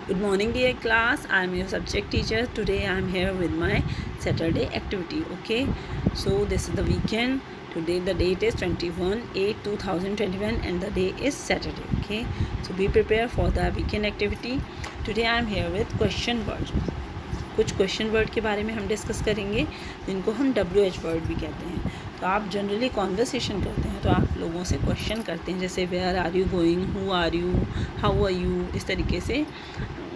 Good morning, dear class. I am your subject teacher. Today I am here with my Saturday activity. Okay, so this is the weekend. Today the date is 21/8/2021 and the day is Saturday. Okay, so be prepared for the weekend activity. Today I am here with question words. कुछ question word के बारे में हम discuss करेंगे जिनको हम WH word भी कहते हैं. तो आप जनरली कॉन्वर्सेशन करते हैं तो आप लोगों से क्वेश्चन करते हैं, जैसे where are you going, who are you, how are you, इस तरीके से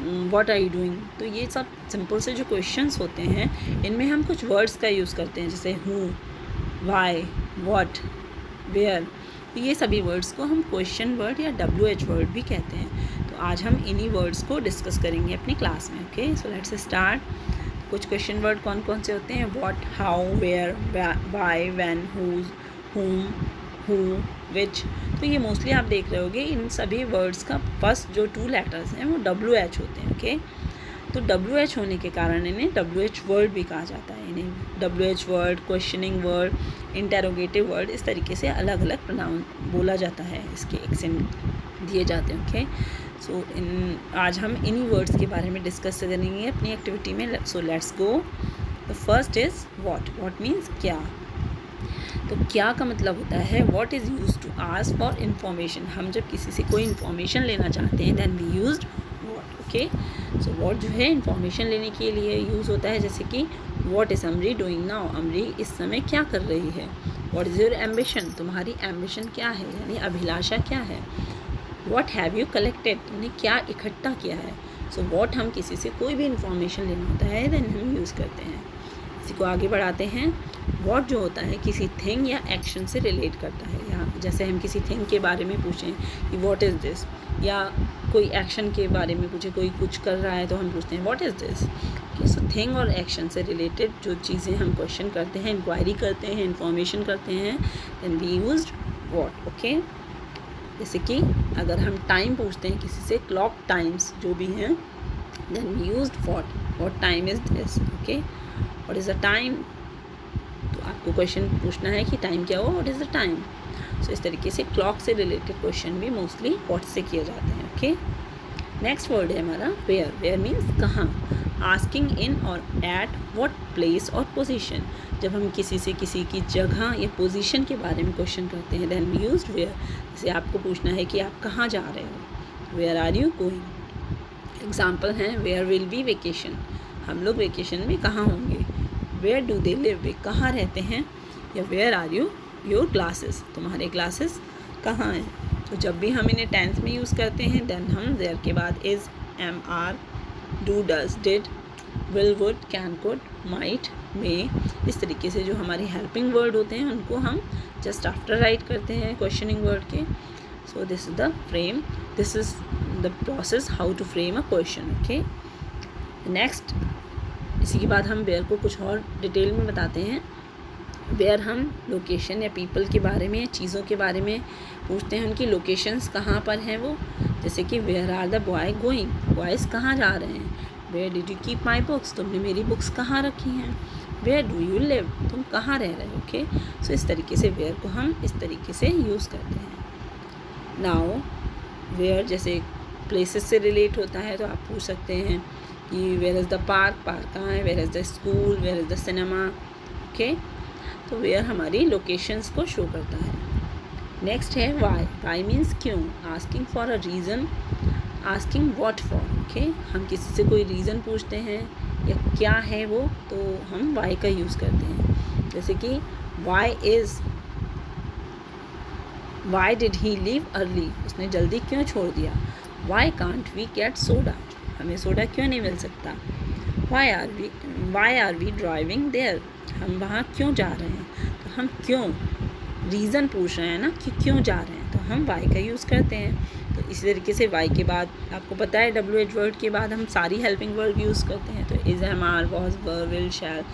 व्हाट आर यू डूइंग. तो ये सब सिंपल से जो क्वेश्चंस होते हैं इनमें हम कुछ वर्ड्स का यूज़ करते हैं, जैसे हु, वाई, व्हाट, वेयर. तो ये सभी वर्ड्स को हम क्वेश्चन वर्ड या WH वर्ड भी कहते हैं. तो आज हम इन्हीं वर्ड्स को डिस्कस करेंगे अपनी क्लास में. Okay, so let's start. कुछ क्वेश्चन वर्ड कौन कौन से होते हैं? What, how, where, why, when, whose, whom, who, which. तो ये मोस्टली आप देख रहे होगे इन सभी वर्ड्स का फर्स्ट जो 2 लेटर्स हैं वो WH होते हैं. ओके, तो WH होने के कारण इन्हें WH वर्ड भी कहा जाता है. इन्हें WH word, questioning word, interrogative word, इस तरीके से अलग अलग प्रोनाउन बोला जाता है, इसके एक्सेंट दिए जाते हैं. ओके, सो आज हम इन्हीं वर्ड्स के बारे में डिस्कस करेंगे अपनी एक्टिविटी में. So let's go. The first is what. What means क्या. तो क्या का मतलब होता है what is use to ask for information. हम जब किसी से कोई इन्फॉर्मेशन लेना चाहते हैं then we used what. Okay, so what जो है इन्फॉर्मेशन लेने के लिए यूज़ होता है, जैसे कि what is Amari doing now. अमरी इस समय क्या कर रही है. What is your ambition. तुम्हारी एम्बिशन क्या है, यानी अभिलाषा क्या है. What have you collected. तुमने क्या इकट्ठा किया है. सो व्हाट हम किसी से कोई भी इन्फॉर्मेशन लेना होता है देन हम यूज़ करते हैं. इसी को आगे बढ़ाते हैं. व्हाट जो होता है किसी थिंग या एक्शन से रिलेट करता है. या जैसे हम किसी थिंग के बारे में पूछें कि व्हाट इज़ दिस, या कोई एक्शन के बारे में पूछें, कोई कुछ कर रहा है तो हम पूछते हैं what is this. So thing और एक्शन से रिलेटेड जो चीज़ें हम क्वेश्चन करते हैं, इंक्वायरी करते हैं, इन्फॉर्मेशन करते हैं, then we used what. Okay, जैसे कि अगर हम टाइम पूछते हैं किसी से, क्लॉक टाइम्स जो भी हैं, then we used what time is this. Okay, what is the time. तो आपको क्वेश्चन पूछना है कि टाइम क्या हो, what is the time. So इस तरीके से क्लॉक से रिलेटेड क्वेश्चन भी मोस्टली व्हाट से किए जाते हैं. ओके, नेक्स्ट वर्ड है हमारा वेयर. वेयर मीन्स कहाँ. आस्किंग इन और एट व्हाट प्लेस और पोजीशन. जब हम किसी से किसी की जगह या पोजीशन के बारे में क्वेश्चन करते हैं देन वी यूज्ड वेयर. जैसे आपको पूछना है कि आप कहाँ जा रहे हो, where are you going. Example हैं वेयर विल बी वेकेशन. हम लोग वेकेशन में कहाँ होंगे. Where do they live. वे कहाँ रहते हैं. या where are you your classes. तुम्हारे क्लासेस कहाँ हैं. तो जब भी हम इन्हें टेंस में यूज़ करते हैं देन हम देयर के बाद is, am, are, do, does, did, will, would, can, could, might, may, इस तरीके से जो हमारे हेल्पिंग वर्ड होते हैं उनको हम जस्ट आफ्टर राइट करते हैं क्वेश्चनिंग वर्ड के. So this is the frame, this is the process how to frame a question. Okay, next. इसी के बाद हम वेयर को कुछ और डिटेल में बताते हैं. वेयर हम लोकेशन या पीपल के बारे में, चीज़ों के बारे में पूछते हैं, उनकी लोकेशंस कहाँ पर हैं वो. जैसे कि where are the boy going. Boys कहाँ जा रहे हैं. Where did you keep my books. तुमने मेरी बुक्स कहाँ रखी हैं. Where do you live. तुम कहाँ रह रहे हो. ओके, सो इस तरीके से वेयर को हम इस तरीके से यूज़ करते हैं. नाउ वेयर जैसे प्लेसेस से रिलेट होता है तो आप पूछ सकते हैं कि where is the park. Park कहाँ है. Where is the school. Where is the cinema. Okay, तो वेयर हमारी लोकेशंस को शो करता है. नेक्स्ट है वाई. वाई मीन्स क्यों. Asking for a reason. Asking what for. Okay, हम किसी से कोई रीज़न पूछते हैं या क्या है वो तो हम वाई का यूज़ करते हैं. जैसे कि why did he leave early. उसने जल्दी क्यों छोड़ दिया. Why can't we get soda. हमें सोडा क्यों नहीं मिल सकता. Why are we driving there. हम वहाँ क्यों जा रहे हैं. तो हम क्यों रीज़न पूछ रहे हैं ना कि क्यों जा रहे हैं, तो हम वाई का यूज़ करते हैं. तो इसी तरीके से वाई के बाद आपको पता है WH वर्ड के बाद हम सारी हेल्पिंग वर्ड यूज़ करते हैं. तो is, am, are, was, were, will, shall,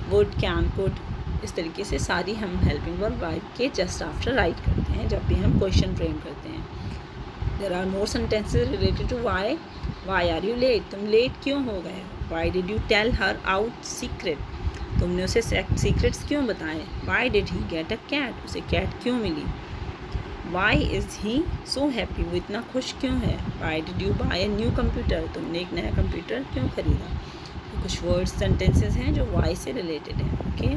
would, can, could, इस तरीके से सारी हम हेल्पिंग वर्ड वाई के जस्ट आफ्टर राइट करते हैं जब भी हम क्वेश्चन फ्रेम करते हैं. There are more sentences related to why. Why are you late. तुम लेट क्यों हो गए. Why did you tell her out secret. तुमने उसे सीक्रेट्स क्यों बताए. Why did he get a cat. उसे कैट क्यों मिली. Why is he so happy, वो इतना खुश क्यों है. Why did you buy a new computer, तुमने एक नया कंप्यूटर क्यों खरीदा. तो कुछ वर्ड्स सेंटेंसेस हैं जो वाई से रिलेटेड हैं. Okay,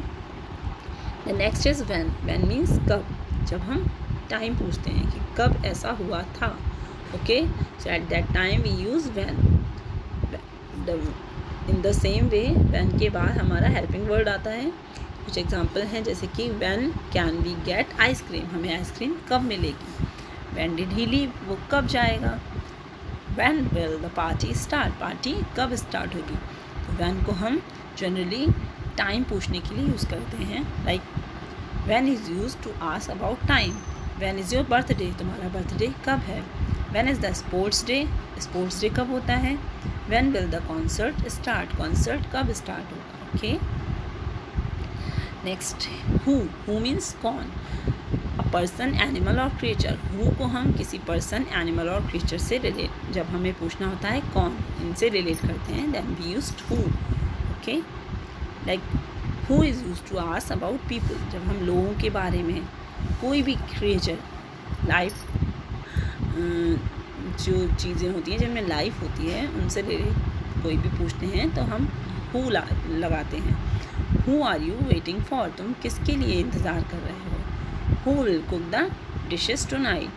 the next is when. When means कब, जब हम टाइम पूछते हैं कि कब ऐसा हुआ था. Okay, so at that time we use when. In the same way when के बाद हमारा हेल्पिंग वर्ड आता है. कुछ एग्जाम्पल हैं जैसे कि when can we get ice cream, हमें आइसक्रीम कब मिलेगी. व्हेन डिड ही लीव, वो कब जाएगा. When will the party start, party कब स्टार्ट होगी. तो व्हेन को हम जनरली टाइम पूछने के लिए यूज़ करते हैं. Like when is use to ask about time. When is your birthday, तुम्हारा बर्थडे कब है. When is the sports day, sports day कब होता है. When will the concert start, concert कब स्टार्ट होगा. ओके, नेक्स्ट हु मीन्स कौन. A person, animal और क्रिएचर. हु को हम किसी पर्सन, एनिमल और क्रिएचर से रिलेट, जब हमें पूछना होता है कौन, इनसे रिलेट करते हैं, then we used who. Okay, like who is used to ask about people, जब हम लोगों के बारे में, कोई भी क्रिएचर, लाइफ, जो चीज़ें होती हैं जिनमें लाइफ होती है, उनसे रिलेट कोई भी पूछते हैं तो हम हु लगाते हैं. Who are you waiting for, तुम किसके लिए इंतज़ार कर रहे हो. Who will cook the dishes tonight,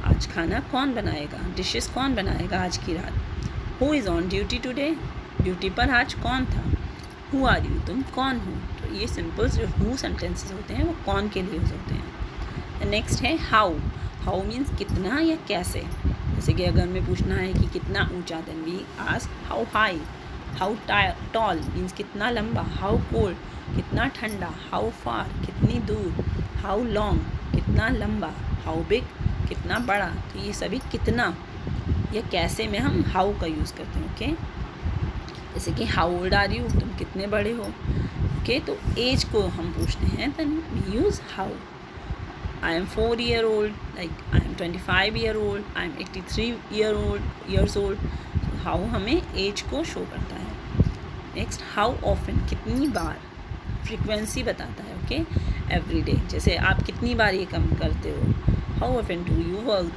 आज खाना कौन बनाएगा, डिशेस कौन बनाएगा आज की रात. Who is on duty today, duty पर आज कौन था. हु आर यू, तुम कौन हो. तो ये सिंपल जो हु सेंटेंसेस होते हैं वो कौन के लिए यूज़ होते हैं. नेक्स्ट है हाउ. हाउ मीन्स कितना या कैसे. जैसे कि अगर हमें पूछना है कि कितना ऊंचा, then we ask how high. How tall means कितना लंबा. हाउ कोल्ड, कितना ठंडा. हाउ फार, कितनी दूर. हाउ लॉन्ग, कितना लंबा. हाउ बिग, कितना बड़ा. तो ये सभी कितना या कैसे में हम हाउ का यूज़ करते हैं. ओके, जैसे कि हाउ ओल्ड आर यू, तुम कितने बड़े हो. ओके, तो एज को हम पूछते हैं, then we use how. I am 4 year old, like I am 25 year old, I am 83 years old. How हमें एज को शो करता है. नेक्स्ट हाउ ऑफन, कितनी बार. फ्रिक्वेंसी बताता है. ओके, एवरी डे, जैसे आप कितनी बार ये काम करते हो. How often do you work.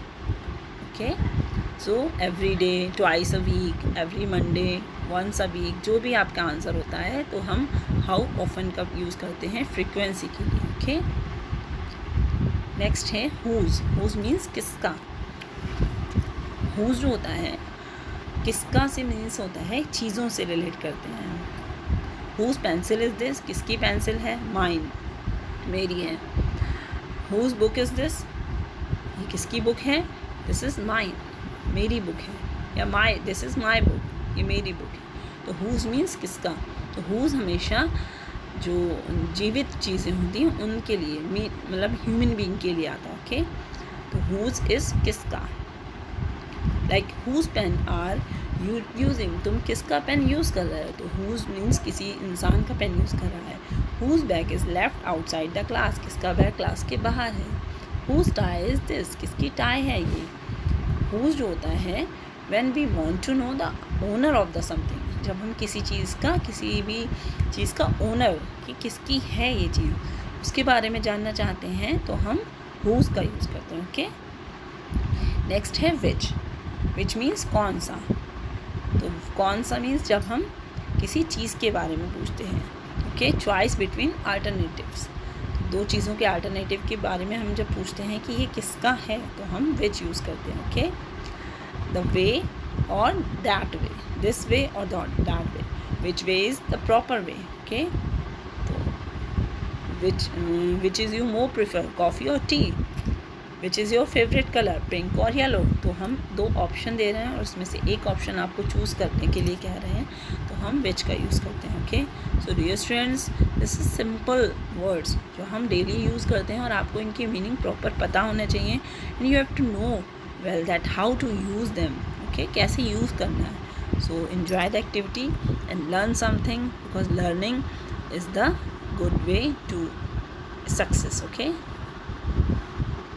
Okay, so every day, twice a week, every Monday, once a week, जो भी आपका आंसर होता है तो हम हाउ ऑफन का यूज़ करते हैं फ्रिक्वेंसी के लिए. ओके, नेक्स्ट है हुज. हुज मीन्स किसका. हुज जो होता है किसका से मीन्स होता है चीज़ों से रिलेट करते हैं. हुज पेंसिल इज़ दिस, किसकी पेंसिल है. माइन, मेरी है. हुज बुक इज़ दिस, ये किसकी बुक है. दिस इज़ माइन, मेरी बुक है. या माई, दिस इज़ माई बुक, ये मेरी बुक है. तो हुज मीन्स किसका. तो हुज हमेशा जो जीवित चीज़ें होती हैं उनके लिए, मतलब ह्यूमन बीइंग के लिए आता है. ओके, तो हुज इज़ किसका. Like whose pen are you using, तुम किसका पेन यूज़ कर रहे हो. तो हुज मीन्स किसी इंसान का पेन यूज़ कर रहा है. Whose bag is left outside the class, किसका बैग क्लास के बाहर है. हुज टाई इज़ दिस, किसकी टाई है ये. हुज जो होता है when we want to know the owner of the something, जब हम किसी चीज़ का, किसी भी चीज़ का ओनर, कि किसकी है ये चीज़, उसके बारे में जानना चाहते हैं तो हम हुज का यूज़ करते हैं. ओके, नेक्स्ट है विच. विच मीन्स कौन सा. तो कौन सा मीन्स जब हम किसी चीज़ के बारे में पूछते हैं. ओके, चॉइस बिटवीन अल्टरनेटिव्स, दो चीज़ों के अल्टरनेटिव के बारे में हम जब पूछते हैं कि ये किसका है तो हम विच यूज़ करते हैं. ओके, द वे और दैट वे, दिस वे और that way. Which way is the proper way. Okay, तो which is you more prefer, coffee और tea. Which is your favourite colour, pink और येलो. तो हम दो ऑप्शन दे रहे हैं और उसमें से एक ऑप्शन आपको चूज़ करने के लिए कह रहे हैं तो हम विच का यूज़ करते हैं. Okay, so dear students, this is simple words जो हम डेली यूज़ करते हैं और आपको इनकी मीनिंग प्रॉपर पता होना चाहिए. And you have to know well that how to use them. Okay, कैसे यूज़ करना है. So enjoy the activity and learn something, because learning is the good way to success. Okay.